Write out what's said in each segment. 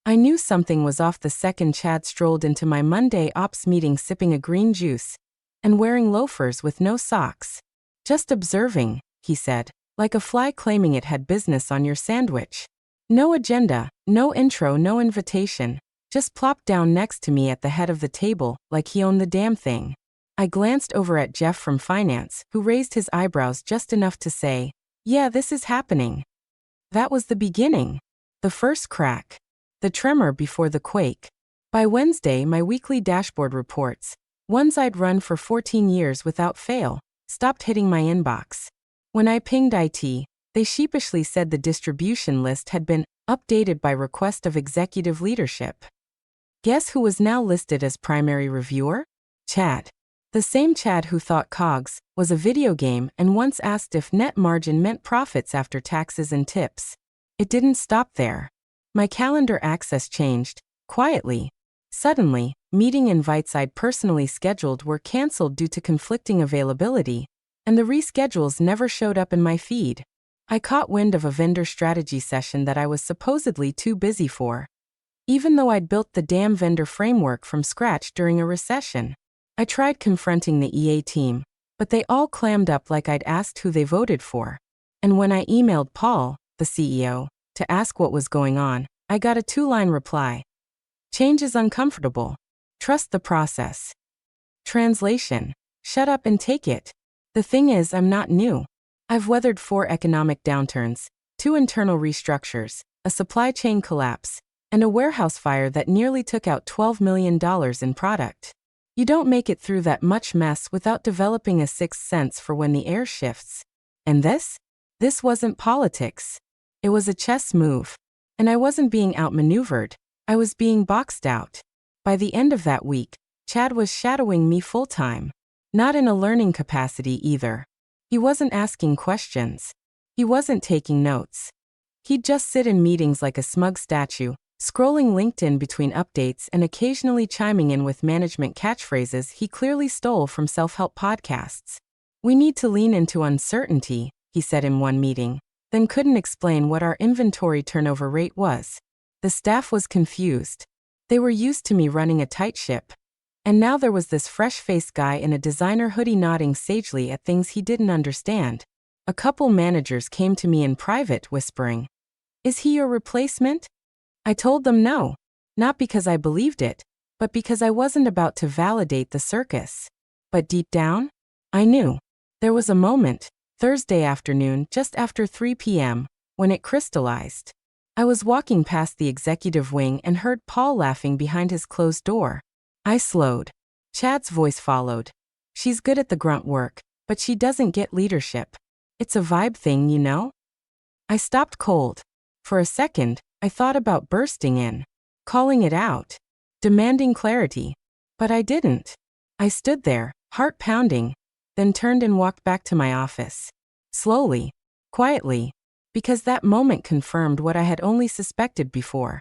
I knew something was off the second Chad strolled into my Monday ops meeting sipping a green juice and wearing loafers with no socks. "Just observing," he said, like a fly claiming it had business on your sandwich. No agenda, no intro, no invitation. Just plopped down next to me at the head of the table, like he owned the damn thing. I glanced over at Jeff from finance, who raised his eyebrows just enough to say, "Yeah, this is happening." That was the beginning. The first crack. The tremor before the quake. By Wednesday, my weekly dashboard reports, ones I'd run for 14 years without fail, stopped hitting my inbox. When I pinged IT, they sheepishly said the distribution list had been updated by request of executive leadership. Guess who was now listed as primary reviewer? Chad. The same Chad who thought COGS was a video game and once asked if net margin meant profits after taxes and tips. It didn't stop there. My calendar access changed, quietly. Suddenly, meeting invites I'd personally scheduled were canceled due to conflicting availability, and the reschedules never showed up in my feed. I caught wind of a vendor strategy session that I was supposedly too busy for. Even though I'd built the damn vendor framework from scratch during a recession. I tried confronting the EA team, but they all clammed up like I'd asked who they voted for. And when I emailed Paul, the CEO, to ask what was going on, I got a 2-line reply. "Change is uncomfortable. Trust the process." Translation: shut up and take it. The thing is, I'm not new. I've weathered 4 economic downturns, 2 internal restructures, a supply chain collapse, and a warehouse fire that nearly took out $12 million in product. You don't make it through that much mess without developing a sixth sense for when the air shifts. And this? This wasn't politics. It was a chess move. And I wasn't being outmaneuvered. I was being boxed out. By the end of that week, Chad was shadowing me full-time. Not in a learning capacity either. He wasn't asking questions. He wasn't taking notes. He'd just sit in meetings like a smug statue, scrolling LinkedIn between updates and occasionally chiming in with management catchphrases he clearly stole from self-help podcasts. "We need to lean into uncertainty," he said in one meeting, then couldn't explain what our inventory turnover rate was. The staff was confused. They were used to me running a tight ship. And now there was this fresh-faced guy in a designer hoodie nodding sagely at things he didn't understand. A couple managers came to me in private, whispering, "Is he your replacement?" I told them no. Not because I believed it, but because I wasn't about to validate the circus. But deep down, I knew. There was a moment, Thursday afternoon, just after 3 p.m., when it crystallized. I was walking past the executive wing and heard Paul laughing behind his closed door. I slowed. Chad's voice followed. "She's good at the grunt work, but she doesn't get leadership. It's a vibe thing, you know?" I stopped cold. For a second, I thought about bursting in, calling it out, demanding clarity. But I didn't. I stood there, heart pounding, then turned and walked back to my office. Slowly, quietly, because that moment confirmed what I had only suspected before.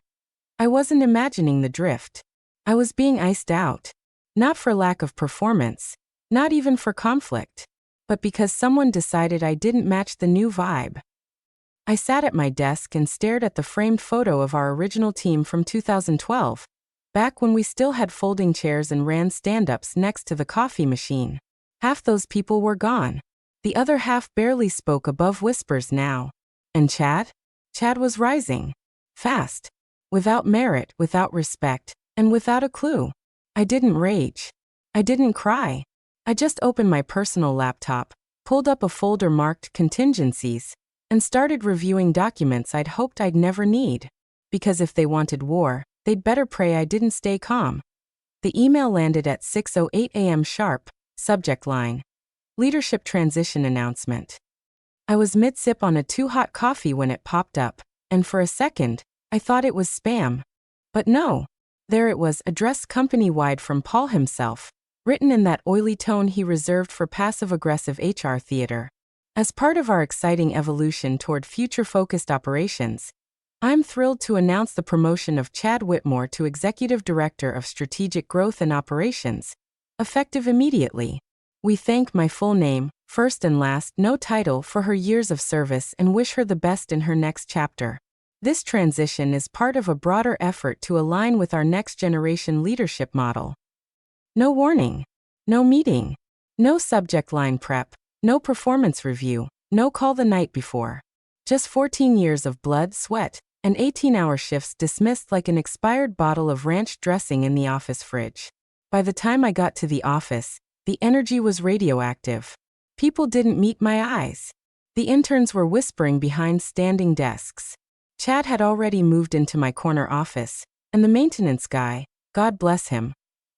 I wasn't imagining the drift. I was being iced out. Not for lack of performance, not even for conflict, but because someone decided I didn't match the new vibe. I sat at my desk and stared at the framed photo of our original team from 2012, back when we still had folding chairs and ran stand-ups next to the coffee machine. Half those people were gone. The other half barely spoke above whispers now. And Chad? Chad was rising. Fast. Without merit, without respect, and without a clue. I didn't rage. I didn't cry. I just opened my personal laptop, pulled up a folder marked contingencies, and started reviewing documents I'd hoped I'd never need. Because if they wanted war, they'd better pray I didn't stay calm. The email landed at 6:08 a.m. sharp, subject line: Leadership Transition Announcement. I was mid-sip on a too-hot coffee when it popped up, and for a second, I thought it was spam. But no. There it was, addressed company-wide from Paul himself, written in that oily tone he reserved for passive-aggressive HR theater. As part of our exciting evolution toward future-focused operations, I'm thrilled to announce the promotion of Chad Whitmore to Executive Director of Strategic Growth and Operations, effective immediately. We thank my full name, first and last, no title, for her years of service and wish her the best in her next chapter. This transition is part of a broader effort to align with our next generation leadership model. No warning. No meeting. No subject line prep. No performance review. No call the night before. Just 14 years of blood, sweat, and 18-hour shifts dismissed like an expired bottle of ranch dressing in the office fridge. By the time I got to the office, the energy was radioactive. People didn't meet my eyes. The interns were whispering behind standing desks. Chad had already moved into my corner office, and the maintenance guy, God bless him,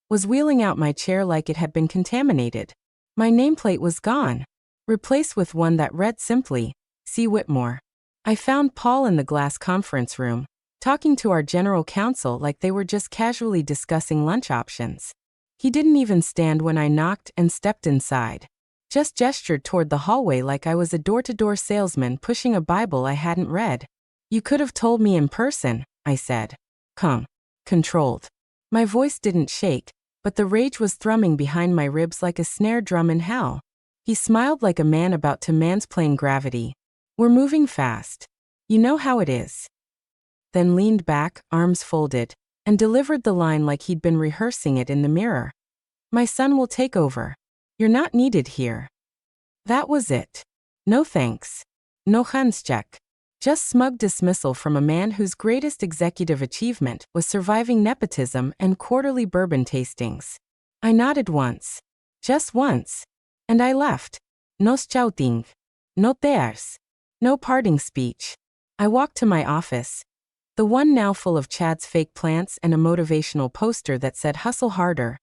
was wheeling out my chair like it had been contaminated. My nameplate was gone, replaced with one that read simply, C. Whitmore. I found Paul in the glass conference room, talking to our general counsel like they were just casually discussing lunch options. He didn't even stand when I knocked and stepped inside. Just gestured toward the hallway like I was a door-to-door salesman pushing a Bible I hadn't read. You could have told me in person, I said. Calm. Controlled. My voice didn't shake, but the rage was thrumming behind my ribs like a snare drum in hell. He smiled like a man about to mansplain gravity. We're moving fast. You know how it is. Then leaned back, arms folded, and delivered the line like he'd been rehearsing it in the mirror. My son will take over. You're not needed here. That was it. No thanks. No handshake. Just smug dismissal from a man whose greatest executive achievement was surviving nepotism and quarterly bourbon tastings. I nodded once. Just once. And I left. No shouting. No tears. No parting speech. I walked to my office. The one now full of Chad's fake plants and a motivational poster that said hustle harder.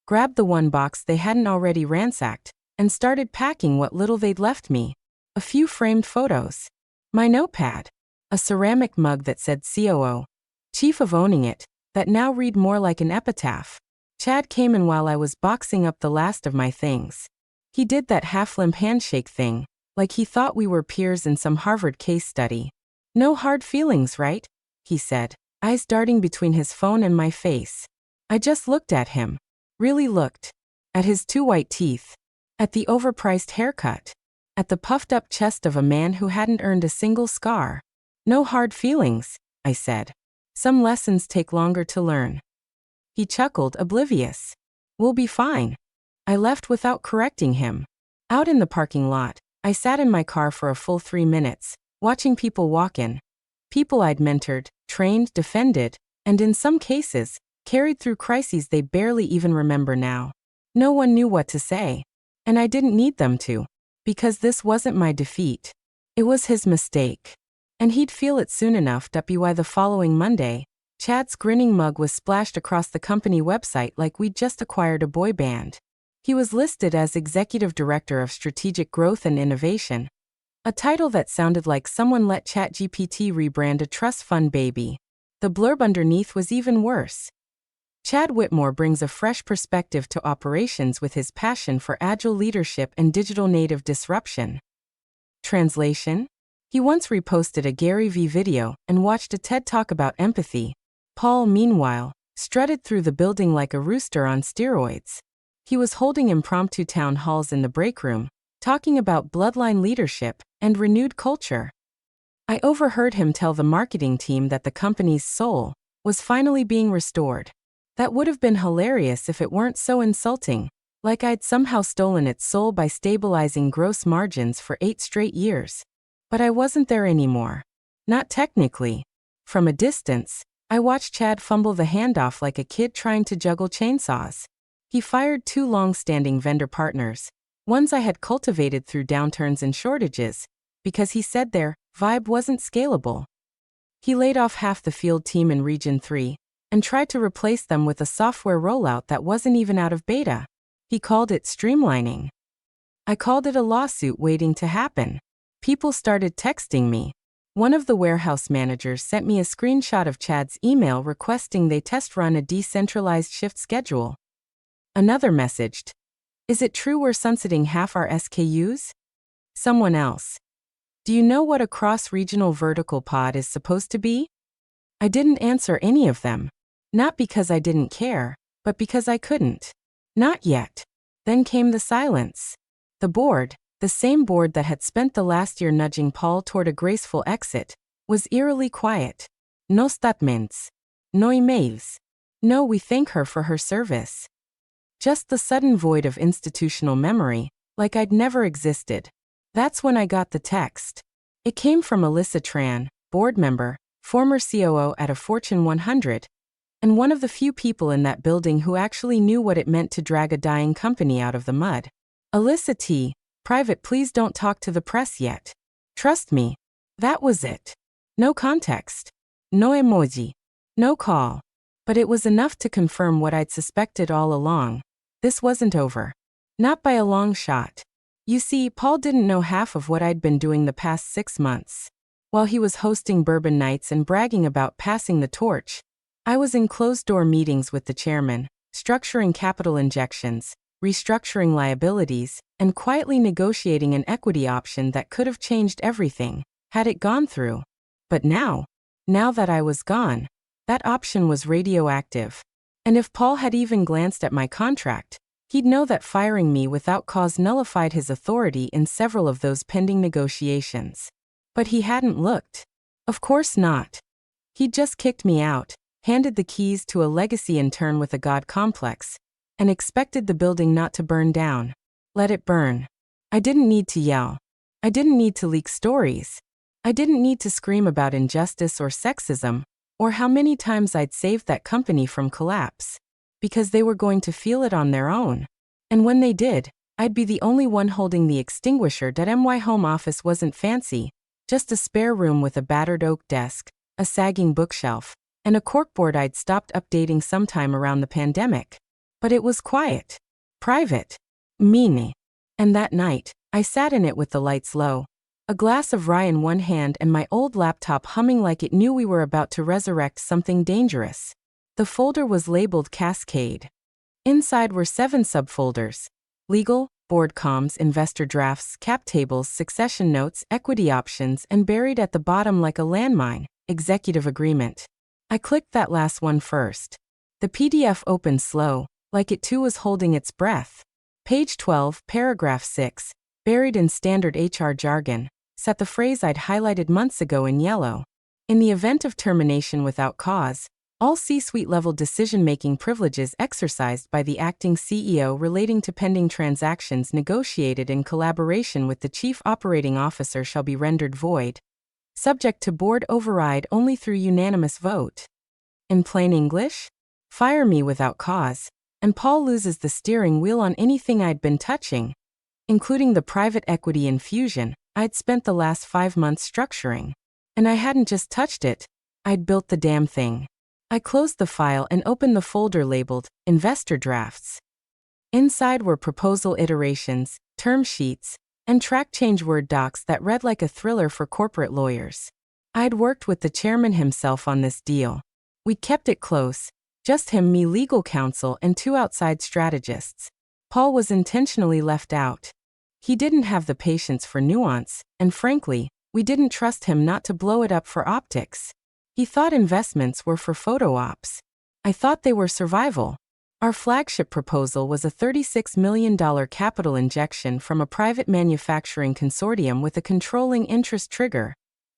Grabbed the one box they hadn't already ransacked, and started packing what little they'd left me. A few framed photos. My notepad. A ceramic mug that said COO. Chief of owning it, that now read more like an epitaph. Chad came in while I was boxing up the last of my things. He did that half-limp handshake thing, like he thought we were peers in some Harvard case study. No hard feelings, right? He said, eyes darting between his phone and my face. I just looked at him. Really looked. At his 2 white teeth. At the overpriced haircut. At the puffed-up chest of a man who hadn't earned a single scar. No hard feelings, I said. Some lessons take longer to learn. He chuckled, oblivious. We'll be fine. I left without correcting him. Out in the parking lot, I sat in my car for a full 3 minutes, watching people walk in. People I'd mentored, trained, defended, and in some cases, carried through crises they barely even remember now. No one knew what to say. And I didn't need them to. Because this wasn't my defeat. It was his mistake. And he'd feel it soon enough. Why the following Monday, Chad's grinning mug was splashed across the company website like we'd just acquired a boy band. He was listed as Executive Director of Strategic Growth and Innovation, a title that sounded like someone let ChatGPT rebrand a trust fund baby. The blurb underneath was even worse. Chad Whitmore brings a fresh perspective to operations with his passion for agile leadership and digital native disruption. Translation? He once reposted a Gary Vee video and watched a TED Talk about empathy. Paul, meanwhile, strutted through the building like a rooster on steroids. He was holding impromptu town halls in the break room, talking about bloodline leadership and renewed culture. I overheard him tell the marketing team that the company's soul was finally being restored. That would have been hilarious if it weren't so insulting, like I'd somehow stolen its soul by stabilizing gross margins for 8 straight years. But I wasn't there anymore. Not technically. From a distance, I watched Chad fumble the handoff like a kid trying to juggle chainsaws. He fired 2 long-standing vendor partners, ones I had cultivated through downturns and shortages, because he said their vibe wasn't scalable. He laid off half the field team in Region 3, and tried to replace them with a software rollout that wasn't even out of beta. He called it streamlining. I called it a lawsuit waiting to happen. People started texting me. One of the warehouse managers sent me a screenshot of Chad's email requesting they test run a decentralized shift schedule. Another messaged, "Is it true we're sunsetting half our SKUs?" Someone else, "Do you know what a cross-regional vertical pod is supposed to be?" I didn't answer any of them. Not because I didn't care, but because I couldn't. Not yet. Then came the silence. The board, the same board that had spent the last year nudging Paul toward a graceful exit, was eerily quiet. No statements. No emails. No we thank her for her service. Just the sudden void of institutional memory, like I'd never existed. That's when I got the text. It came from Alyssa Tran, board member, former COO at a Fortune 100, and one of the few people in that building who actually knew what it meant to drag a dying company out of the mud. Alyssa T. Private, please don't talk to the press yet. Trust me. That was it. No context. No emoji. No call. But it was enough to confirm what I'd suspected all along. This wasn't over. Not by a long shot. You see, Paul didn't know half of what I'd been doing the past 6 months. While he was hosting bourbon nights and bragging about passing the torch, I was in closed-door meetings with the chairman, structuring capital injections, restructuring liabilities, and quietly negotiating an equity option that could have changed everything, had it gone through. But now that I was gone, that option was radioactive. And if Paul had even glanced at my contract, he'd know that firing me without cause nullified his authority in several of those pending negotiations. But he hadn't looked. Of course not. He'd just kicked me out, handed the keys to a legacy intern with a god complex, and expected the building not to burn down. Let it burn. I didn't need to yell. I didn't need to leak stories. I didn't need to scream about injustice or sexism, or how many times I'd saved that company from collapse, because they were going to feel it on their own. And when they did, I'd be the only one holding the extinguisher. My home office wasn't fancy, just a spare room with a battered oak desk, a sagging bookshelf, and a corkboard I'd stopped updating sometime around the pandemic. But it was quiet, private, mini. And that night, I sat in it with the lights low, a glass of rye in one hand and my old laptop humming like it knew we were about to resurrect something dangerous. The folder was labeled Cascade. Inside were 7 subfolders: legal, board comms, investor drafts, cap tables, succession notes, equity options, and buried at the bottom like a landmine, executive agreement. I clicked that last one first. The PDF opened slow, like it too was holding its breath. Page 12, paragraph 6, buried in standard HR jargon, sat the phrase I'd highlighted months ago in yellow. In the event of termination without cause, all C-suite level decision-making privileges exercised by the acting CEO relating to pending transactions negotiated in collaboration with the Chief Operating Officer shall be rendered void, subject to board override only through unanimous vote. In plain English, fire me without cause, and Paul loses the steering wheel on anything I'd been touching, including the private equity infusion I'd spent the last 5 months structuring. And I hadn't just touched it, I'd built the damn thing. I closed the file and opened the folder labeled Investor Drafts. Inside were proposal iterations, term sheets, and track change Word docs that read like a thriller for corporate lawyers. I'd worked with the chairman himself on this deal. We kept it close, just him, me, legal counsel, and 2 outside strategists. Paul was intentionally left out. He didn't have the patience for nuance, and frankly, we didn't trust him not to blow it up for optics. He thought investments were for photo ops. I thought they were survival. Our flagship proposal was a $36 million capital injection from a private manufacturing consortium with a controlling interest trigger,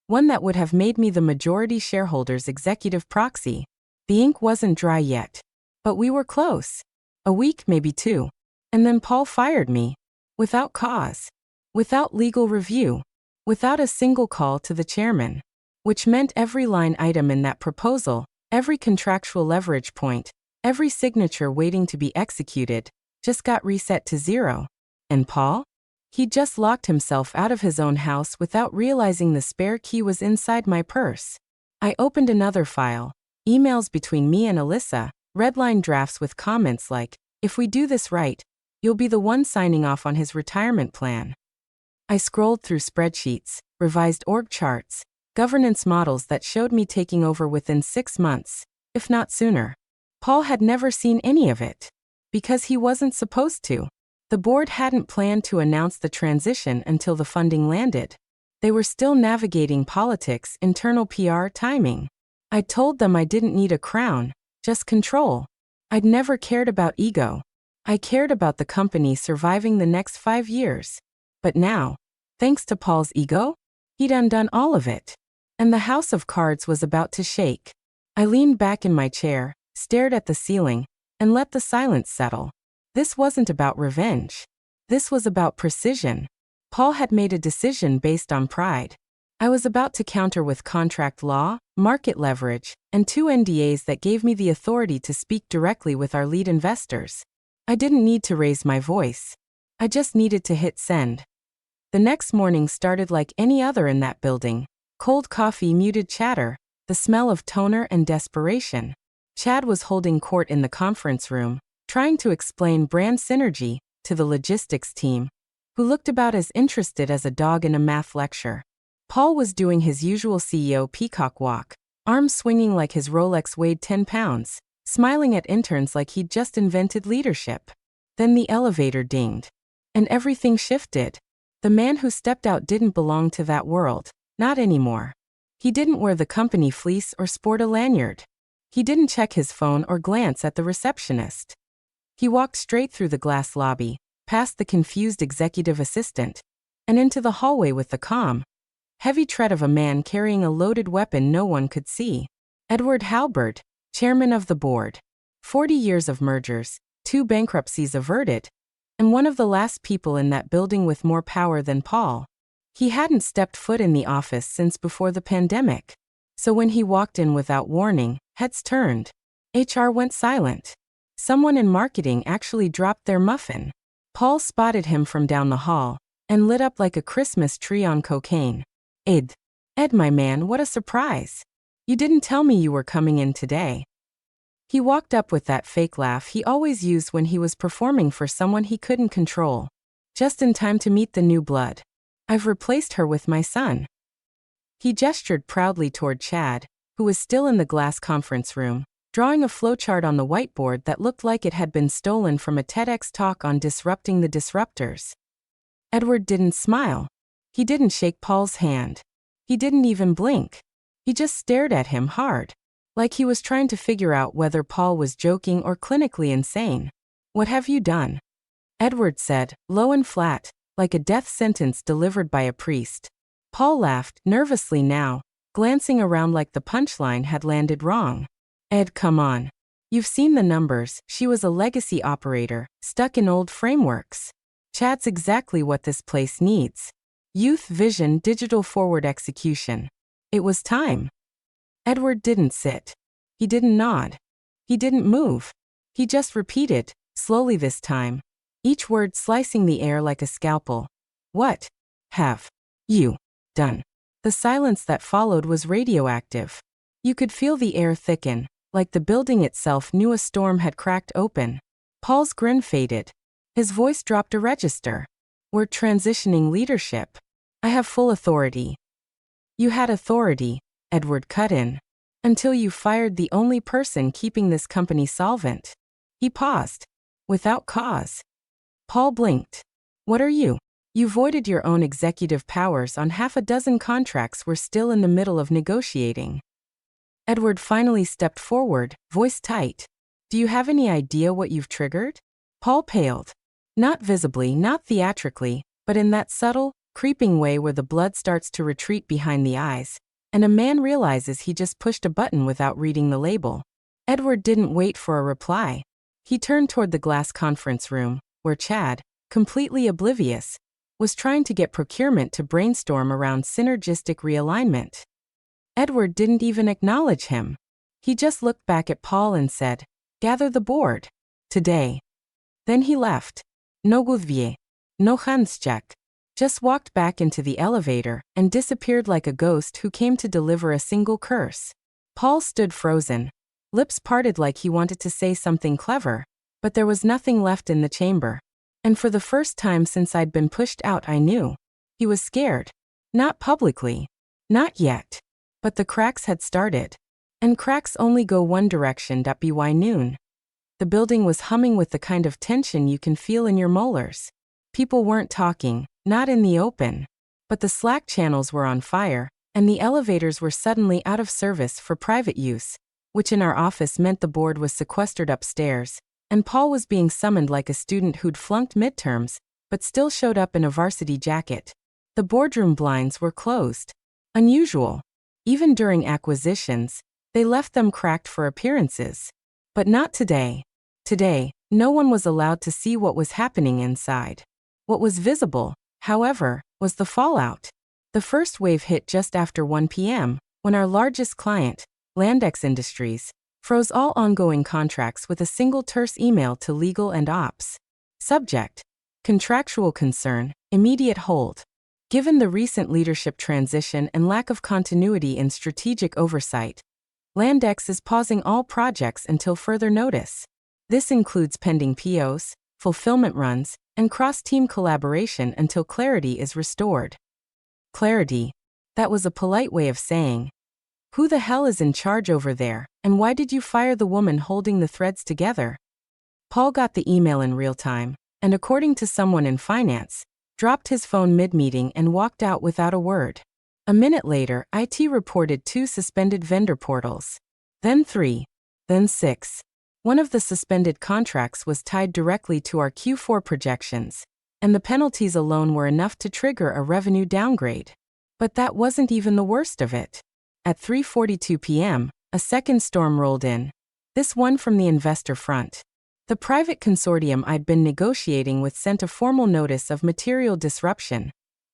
one that would have made me the majority shareholder's executive proxy. The ink wasn't dry yet, but we were close. A week, maybe 2. And then Paul fired me. Without cause. Without legal review. Without a single call to the chairman. Which meant every line item in that proposal, every contractual leverage point, every signature waiting to be executed, just got reset to 0. And Paul? He'd just locked himself out of his own house without realizing the spare key was inside my purse. I opened another file, emails between me and Alyssa, redline drafts with comments like, "If we do this right, you'll be the one signing off on his retirement plan." I scrolled through spreadsheets, revised org charts, governance models that showed me taking over within 6 months, if not sooner. Paul had never seen any of it. Because he wasn't supposed to. The board hadn't planned to announce the transition until the funding landed. They were still navigating politics, internal PR, timing. I told them I didn't need a crown, just control. I'd never cared about ego. I cared about the company surviving the next 5 years. But now, thanks to Paul's ego, he'd undone all of it. And the house of cards was about to shake. I leaned back in my chair, stared at the ceiling, and let the silence settle. This wasn't about revenge. This was about precision. Paul had made a decision based on pride. I was about to counter with contract law, market leverage, and 2 NDAs that gave me the authority to speak directly with our lead investors. I didn't need to raise my voice. I just needed to hit send. The next morning started like any other in that building. Cold coffee, muted chatter, the smell of toner and desperation. Chad was holding court in the conference room, trying to explain brand synergy to the logistics team, who looked about as interested as a dog in a math lecture. Paul was doing his usual CEO peacock walk, arms swinging like his Rolex weighed 10 pounds, smiling at interns like he'd just invented leadership. Then the elevator dinged. And everything shifted. The man who stepped out didn't belong to that world, not anymore. He didn't wear the company fleece or sport a lanyard. He didn't check his phone or glance at the receptionist. He walked straight through the glass lobby, past the confused executive assistant, and into the hallway with the calm, heavy tread of a man carrying a loaded weapon no one could see. Edward Halbert, chairman of the board. 40 years of mergers, 2 bankruptcies averted, and one of the last people in that building with more power than Paul. He hadn't stepped foot in the office since before the pandemic. So when he walked in without warning, heads turned. HR went silent. Someone in marketing actually dropped their muffin. Paul spotted him from down the hall and lit up like a Christmas tree on cocaine. Ed, my man, what a surprise. You didn't tell me you were coming in today. He walked up with that fake laugh he always used when he was performing for someone he couldn't control. Just in time to meet the new blood. I've replaced her with my son. He gestured proudly toward Chad, who was still in the glass conference room, drawing a flowchart on the whiteboard that looked like it had been stolen from a TEDx talk on disrupting the disruptors. Edward didn't smile. He didn't shake Paul's hand. He didn't even blink. He just stared at him hard, like he was trying to figure out whether Paul was joking or clinically insane. What have you done? Edward said, low and flat, like a death sentence delivered by a priest. Paul laughed, nervously now, glancing around like the punchline had landed wrong. Ed, come on. You've seen the numbers. She was a legacy operator, stuck in old frameworks. Chad's exactly what this place needs. Youth, vision, digital forward execution. It was time. Edward didn't sit. He didn't nod. He didn't move. He just repeated, slowly this time, each word slicing the air like a scalpel. What have you done? The silence that followed was radioactive. You could feel the air thicken, like the building itself knew a storm had cracked open. Paul's grin faded. His voice dropped a register. We're transitioning leadership. I have full authority. You had authority, Edward cut in, until you fired the only person keeping this company solvent. He paused. Without cause. Paul blinked. What are you? You voided your own executive powers on 6 contracts we're still in the middle of negotiating. Edward finally stepped forward, voice tight. Do you have any idea what you've triggered? Paul paled. Not visibly, not theatrically, but in that subtle, creeping way where the blood starts to retreat behind the eyes, and a man realizes he just pushed a button without reading the label. Edward didn't wait for a reply. He turned toward the glass conference room, where Chad, completely oblivious, was trying to get procurement to brainstorm around synergistic realignment. Edward didn't even acknowledge him. He just looked back at Paul and said, gather the board. Today. Then he left. No Gouvier. No handshake. Just walked back into the elevator and disappeared like a ghost who came to deliver a single curse. Paul stood frozen, lips parted like he wanted to say something clever, but there was nothing left in the chamber. And for the first time since I'd been pushed out, I knew. He was scared. Not publicly. Not yet. But the cracks had started. And cracks only go one direction. By noon. The building was humming with the kind of tension you can feel in your molars. People weren't talking, not in the open. But the Slack channels were on fire, and the elevators were suddenly out of service for private use, which in our office meant the board was sequestered upstairs, and Paul was being summoned like a student who'd flunked midterms, but still showed up in a varsity jacket. The boardroom blinds were closed. Unusual. Even during acquisitions, they left them cracked for appearances. But not today. Today, no one was allowed to see what was happening inside. What was visible, however, was the fallout. The first wave hit just after 1 p.m., when our largest client, Landex Industries, froze all ongoing contracts with a single terse email to legal and ops. Subject: contractual concern, immediate hold. Given the recent leadership transition and lack of continuity in strategic oversight, Landex is pausing all projects until further notice. This includes pending POs, fulfillment runs, and cross-team collaboration until clarity is restored. Clarity. That was a polite way of saying, who the hell is in charge over there, and why did you fire the woman holding the threads together? Paul got the email in real time, and according to someone in finance, dropped his phone mid-meeting and walked out without a word. A minute later, IT reported 2 suspended vendor portals. Then 3. Then 6. One of the suspended contracts was tied directly to our Q4 projections, and the penalties alone were enough to trigger a revenue downgrade. But that wasn't even the worst of it. At 3:42 p.m., a second storm rolled in, this one from the investor front. The private consortium I'd been negotiating with sent a formal notice of material disruption,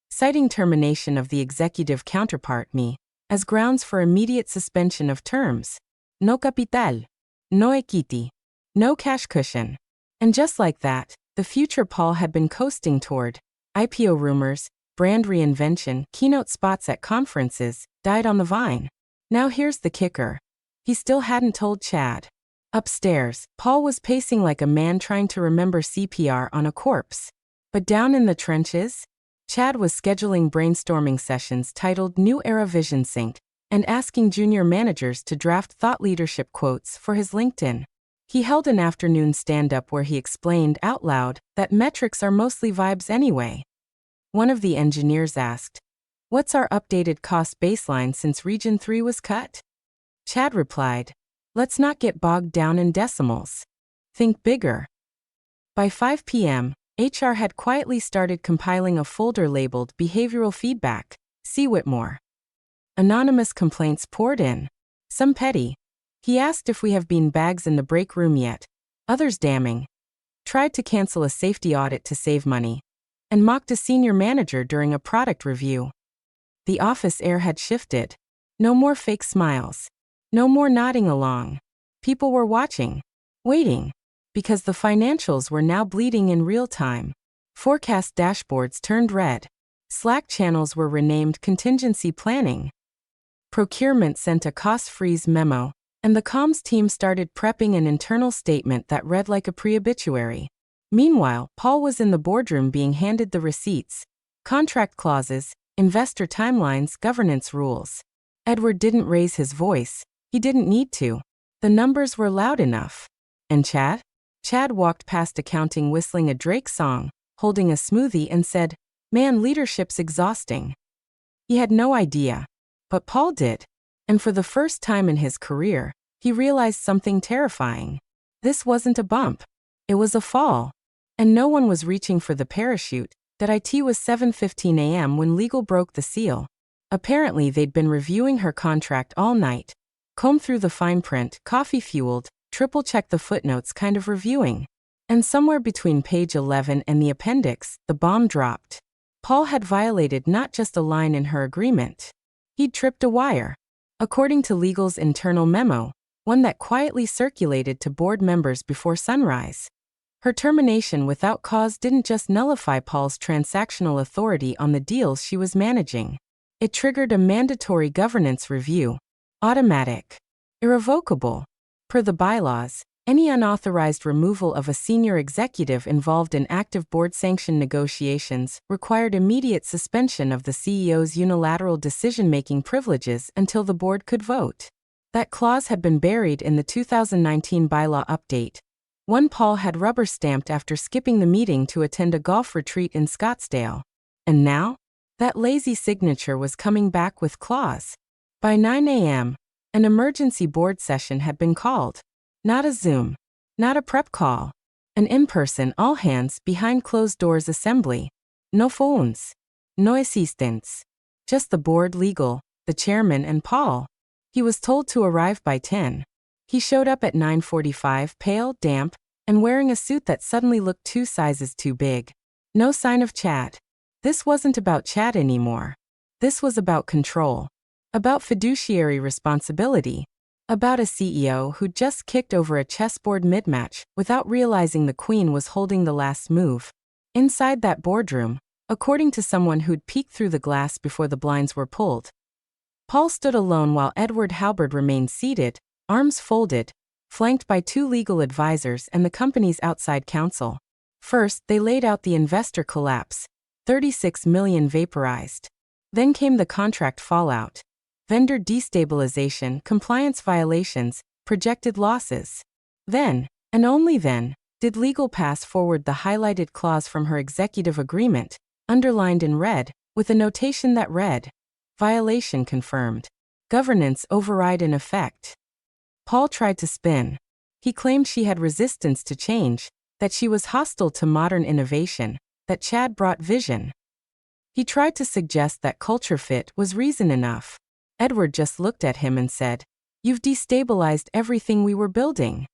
citing termination of the executive counterpart, me, as grounds for immediate suspension of terms. No capital, no equity, no cash cushion. And just like that, the future Paul had been coasting toward, IPO rumors, brand reinvention, keynote spots at conferences, died on the vine. Now here's the kicker. He still hadn't told Chad. Upstairs, Paul was pacing like a man trying to remember CPR on a corpse. But down in the trenches, Chad was scheduling brainstorming sessions titled New Era Vision Sync and asking junior managers to draft thought leadership quotes for his LinkedIn. He held an afternoon stand-up where he explained out loud that metrics are mostly vibes anyway. One of the engineers asked, "What's our updated cost baseline since Region 3 was cut?" Chad replied, "Let's not get bogged down in decimals. Think bigger." By 5 p.m., HR had quietly started compiling a folder labeled Behavioral Feedback. See Whitmore. Anonymous complaints poured in. Some petty. He asked if we have beanbags in the break room yet. Others damning. Tried to cancel a safety audit to save money. And mocked a senior manager during a product review. The office air had shifted. No more fake smiles. No more nodding along. People were watching. Waiting. Because the financials were now bleeding in real time. Forecast dashboards turned red. Slack channels were renamed contingency planning. Procurement sent a cost freeze memo, and the comms team started prepping an internal statement that read like a pre-obituary. Meanwhile, Paul was in the boardroom being handed the receipts, contract clauses, investor timelines, governance rules. Edward didn't raise his voice. He didn't need to. The numbers were loud enough. And Chad? Chad walked past accounting whistling a Drake song, holding a smoothie and said, "Man, leadership's exhausting." He had no idea. But Paul did. And for the first time in his career, he realized something terrifying. This wasn't a bump. It was a fall. And no one was reaching for the parachute. It was 7:15 a.m. when legal broke the seal. Apparently they'd been reviewing her contract all night. Combed through the fine print, coffee-fueled, triple-checked the footnotes kind of reviewing. And somewhere between page 11 and the appendix, the bomb dropped. Paul had violated not just a line in her agreement. He'd tripped a wire. According to legal's internal memo, one that quietly circulated to board members before sunrise. Her termination without cause didn't just nullify Paul's transactional authority on the deals she was managing. It triggered a mandatory governance review. Automatic. Irrevocable. Per the bylaws, any unauthorized removal of a senior executive involved in active board-sanctioned negotiations required immediate suspension of the CEO's unilateral decision-making privileges until the board could vote. That clause had been buried in the 2019 bylaw update. One Paul had rubber-stamped after skipping the meeting to attend a golf retreat in Scottsdale. And now? That lazy signature was coming back with claws. By 9 a.m., an emergency board session had been called. Not a Zoom. Not a prep call. An in-person, all-hands, behind-closed-doors assembly. No phones. No assistants. Just the board, legal, the chairman and Paul. He was told to arrive by 10. He showed up at 9:45, pale, damp, and wearing a suit that suddenly looked 2 sizes too big. No sign of Chad. This wasn't about Chad anymore. This was about control. About fiduciary responsibility. About a CEO who'd just kicked over a chessboard mid-match without realizing the queen was holding the last move. Inside that boardroom, according to someone who'd peeked through the glass before the blinds were pulled, Paul stood alone while Edward Halberd remained seated, arms folded, flanked by 2 legal advisors and the company's outside counsel. First, they laid out the investor collapse, 36 million vaporized. Then came the contract fallout, vendor destabilization, compliance violations, projected losses. Then, and only then, did legal pass forward the highlighted clause from her executive agreement, underlined in red, with a notation that read, "Violation confirmed. Governance override in effect." Paul tried to spin. He claimed she had resistance to change, that she was hostile to modern innovation, that Chad brought vision. He tried to suggest that culture fit was reason enough. Edward just looked at him and said, "You've destabilized everything we were building."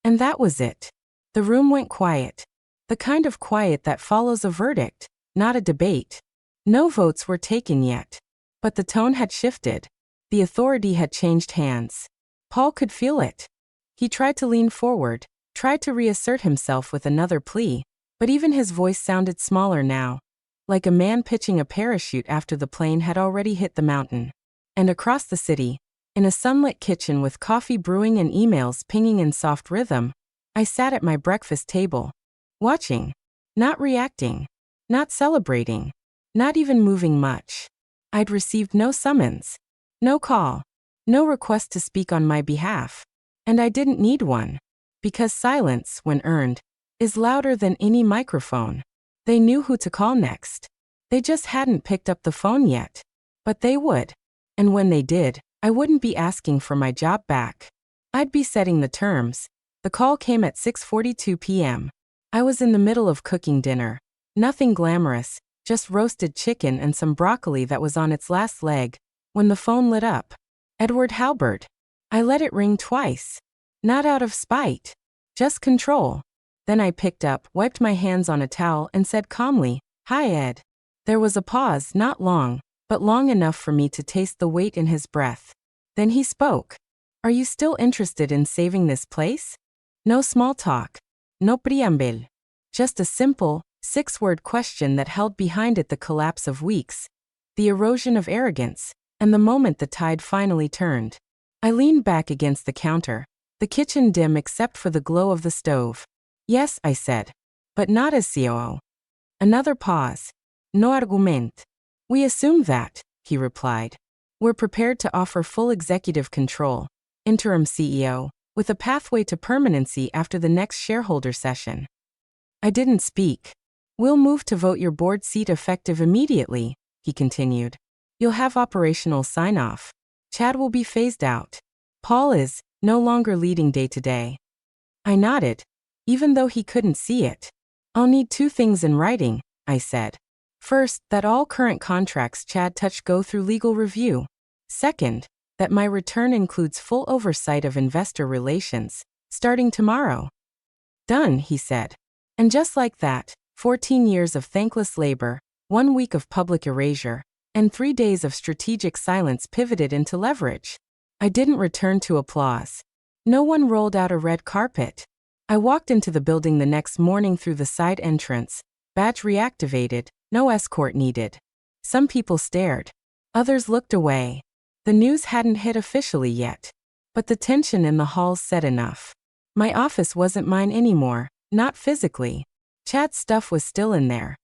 And that was it. The room went quiet. The kind of quiet that follows a verdict, not a debate. No votes were taken yet. But the tone had shifted. The authority had changed hands. Paul could feel it. He tried to lean forward, tried to reassert himself with another plea, but even his voice sounded smaller now, like a man pitching a parachute after the plane had already hit the mountain. And across the city, in a sunlit kitchen with coffee brewing and emails pinging in soft rhythm, I sat at my breakfast table, watching, not reacting, not celebrating, not even moving much. I'd received no summons, no call, no request to speak on my behalf. And I didn't need one. Because silence, when earned, is louder than any microphone. They knew who to call next. They just hadn't picked up the phone yet. But they would. And when they did, I wouldn't be asking for my job back. I'd be setting the terms. The call came at 6:42 p.m. I was in the middle of cooking dinner. Nothing glamorous, just roasted chicken and some broccoli that was on its last leg, when the phone lit up. Edward Halberd. I let it ring twice. Not out of spite. Just control. Then I picked up, wiped my hands on a towel and said calmly, "Hi, Ed." There was a pause, not long, but long enough for me to taste the weight in his breath. Then he spoke. "Are you still interested in saving this place?" No small talk. No preamble. Just a simple, 6-word question that held behind it the collapse of weeks, the erosion of arrogance, and the moment the tide finally turned. I leaned back against the counter, the kitchen dim except for the glow of the stove. "Yes," I said. "But not as COO." Another pause. "No argument." "We assumed that," he replied. "We're prepared to offer full executive control, interim CEO, with a pathway to permanency after the next shareholder session." I didn't speak. "We'll move to vote your board seat effective immediately," he continued. "You'll have operational sign-off. Chad will be phased out. Paul is no longer leading day-to-day." I nodded, even though he couldn't see it. "I'll need 2 things in writing," I said. "First, that all current contracts Chad touched go through legal review. Second, that my return includes full oversight of investor relations, starting tomorrow." "Done," he said. And just like that, 14 years of thankless labor, 1 week of public erasure, and 3 days of strategic silence pivoted into leverage. I didn't return to applause. No one rolled out a red carpet. I walked into the building the next morning through the side entrance, badge reactivated, no escort needed. Some people stared. Others looked away. The news hadn't hit officially yet. But the tension in the halls said enough. My office wasn't mine anymore, not physically. Chad's stuff was still in there.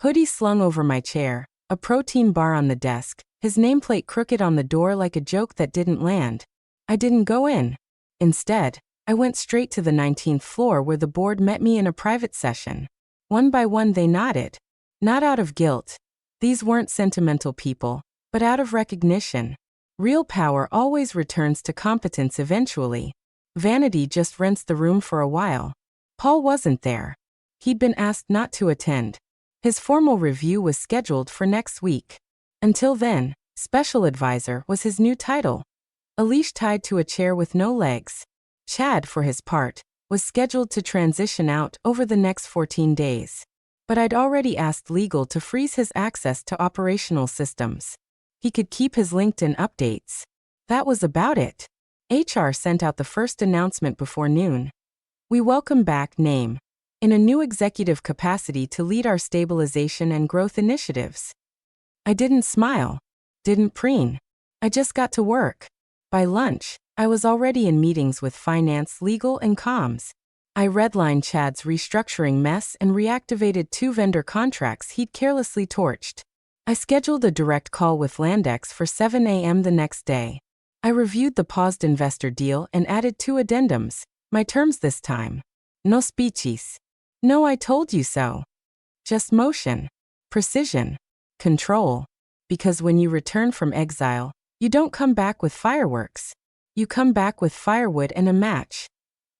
Hoodie slung over my chair, a protein bar on the desk, his nameplate crooked on the door like a joke that didn't land. I didn't go in. Instead, I went straight to the 19th floor where the board met me in a private session. One by one they nodded. Not out of guilt. These weren't sentimental people, but out of recognition. Real power always returns to competence eventually. Vanity just rents the room for a while. Paul wasn't there. He'd been asked not to attend. His formal review was scheduled for next week. Until then, Special advisor was his new title. A leash tied to a chair with no legs. Chad, for his part, was scheduled to transition out over the next 14 days. But I'd already asked legal to freeze his access to operational systems. He could keep his LinkedIn updates. That was about it. HR sent out the first announcement before noon. We welcome back Name in a new executive capacity to lead our stabilization and growth initiatives. I didn't smile, didn't preen. I just got to work. By lunch, I was already in meetings with finance, legal, and comms. I redlined Chad's restructuring mess and reactivated 2 vendor contracts he'd carelessly torched. I scheduled a direct call with Landex for 7 a.m. the next day. I reviewed the paused investor deal and added 2 addendums, my terms this time. No speeches. No I told you so. Just motion, precision, control. Because when you return from exile, you don't come back with fireworks. You come back with firewood and a match.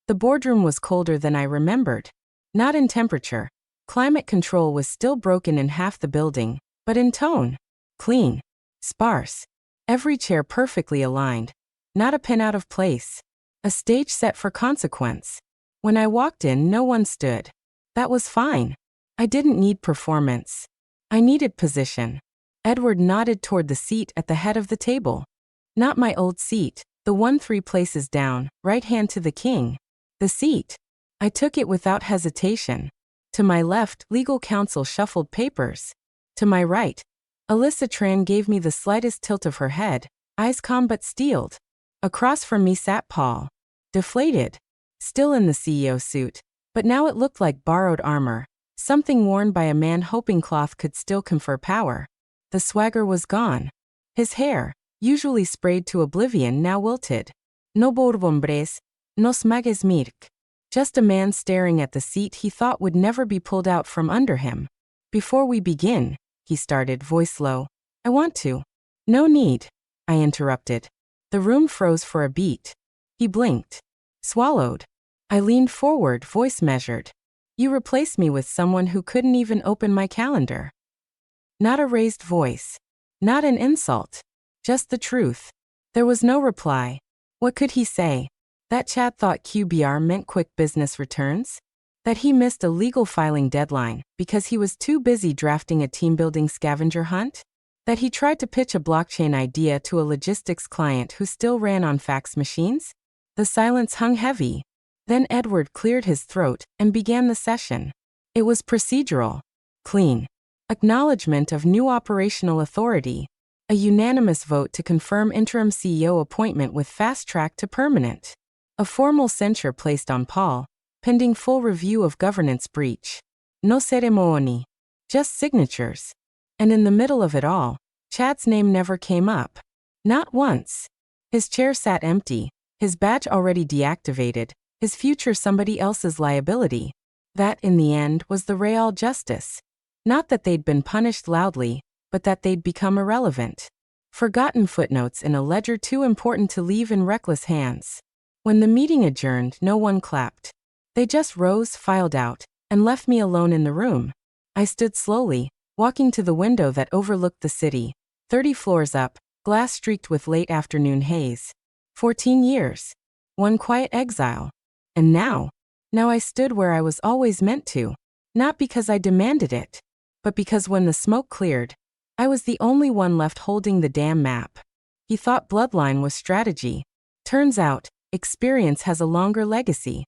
The boardroom was colder than I remembered. Not in temperature. Climate control was still broken in half the building, but in tone. Clean. Sparse. Every chair perfectly aligned. Not a pin out of place. A stage set for consequence. When I walked in, no one stood. That was fine. I didn't need performance. I needed position. Edward nodded toward the seat at the head of the table. Not my old seat, the one 3 places down, right hand to the king. The seat. I took it without hesitation. To my left, legal counsel shuffled papers. To my right, Alyssa Tran gave me the slightest tilt of her head, eyes calm but steeled. Across from me sat Paul. Deflated. Still in the CEO suit, but now it looked like borrowed armor, something worn by a man hoping cloth could still confer power. The swagger was gone. His hair, usually sprayed to oblivion, now wilted. No hombres, nos mages mirk. Just a man staring at the seat he thought would never be pulled out from under him. Before we begin, he started, voice low. I want to. No need, I interrupted. The room froze for a beat. He blinked. Swallowed. I leaned forward, voice measured. You replaced me with someone who couldn't even open my calendar. Not a raised voice. Not an insult. Just the truth. There was no reply. What could he say? That Chad thought QBR meant quick business returns? That he missed a legal filing deadline because he was too busy drafting a team-building scavenger hunt? That he tried to pitch a blockchain idea to a logistics client who still ran on fax machines? The silence hung heavy. Then Edward cleared his throat and began the session. It was procedural. Clean. Acknowledgement of new operational authority. A unanimous vote to confirm interim CEO appointment with fast track to permanent. A formal censure placed on Paul, pending full review of governance breach. No ceremony. Just signatures. And in the middle of it all, Chad's name never came up. Not once. His chair sat empty, his badge already deactivated, his future somebody else's liability. That, in the end, was the real justice. Not that they'd been punished loudly, but that they'd become irrelevant. Forgotten footnotes in a ledger too important to leave in reckless hands. When the meeting adjourned, no one clapped. They just rose, filed out, and left me alone in the room. I stood slowly, walking to the window that overlooked the city, 30 floors up, glass streaked with late afternoon haze. 14 years. One quiet exile. And now I stood where I was always meant to. Not because I demanded it, but because when the smoke cleared, I was the only one left holding the damn map. He thought bloodline was strategy. Turns out, experience has a longer legacy.